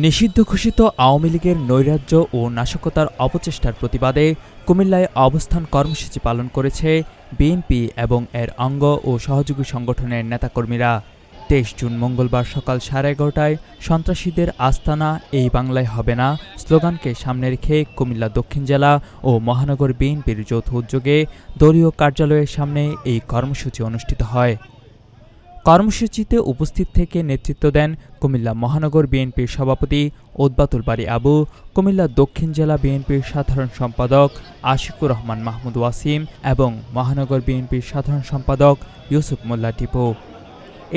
নিষিদ্ধ ঘোষিত আওয়ামী লীগের নৈরাজ্য ও নাশকতার অপচেষ্টার প্রতিবাদে কুমিল্লায় অবস্থান কর্মসূচি পালন করেছে বিএনপি এবং এর অঙ্গ ও সহযোগী সংগঠনের নেতাকর্মীরা। ২৩ জুন মঙ্গলবার সকাল 11:30টায় সন্ত্রাসীদের আস্তানা এই বাংলায় হবে না স্লোগানকে সামনে রেখে কুমিল্লা দক্ষিণ জেলা ও মহানগর বিএনপির যৌথ উদ্যোগে দলীয় কার্যালয়ের সামনে এই কর্মসূচি অনুষ্ঠিত হয়। কর্মসূচিতে উপস্থিত থেকে নেতৃত্ব দেন কুমিল্লা মহানগর বিএনপির সভাপতি ওদবাতুল বারী আবু, কুমিল্লা দক্ষিণ জেলা বিএনপির সাধারণ সম্পাদক আশিকুর রহমান মাহমুদ ওয়াসিম এবং মহানগর বিএনপির সাধারণ সম্পাদক ইউসুফ মোল্লা টিপু।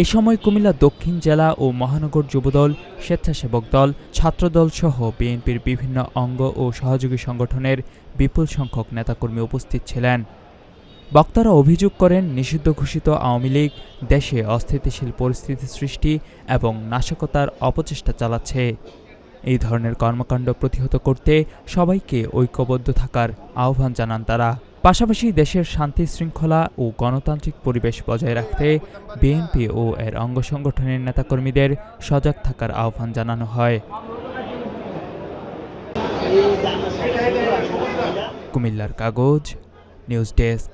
এই সময় কুমিল্লা দক্ষিণ জেলা ও মহানগর যুবদল, স্বেচ্ছাসেবক দল, ছাত্রদল সহ বিএনপির বিভিন্ন অঙ্গ ও সহযোগী সংগঠনের বিপুল সংখ্যক নেতাকর্মী উপস্থিত ছিলেন। বক্তারা অভিযোগ করেন, নিষিদ্ধ ঘোষিত আওয়ামী লীগ দেশে অস্থিতিশীল পরিস্থিতি সৃষ্টি এবং নাশকতার অপচেষ্টা চালাচ্ছে। এই ধরনের কর্মকাণ্ড প্রতিহত করতে সবাইকে ঐক্যবদ্ধ থাকার আহ্বান জানান তারা। পাশাপাশি দেশের শান্তি শৃঙ্খলা ও গণতান্ত্রিক পরিবেশ বজায় রাখতে বিএনপি ও এর অঙ্গ সংগঠনের নেতাকর্মীদের সজাগ থাকার আহ্বান জানানো হয়। কুমিল্লার কাগজ, নিউজ ডেস্ক।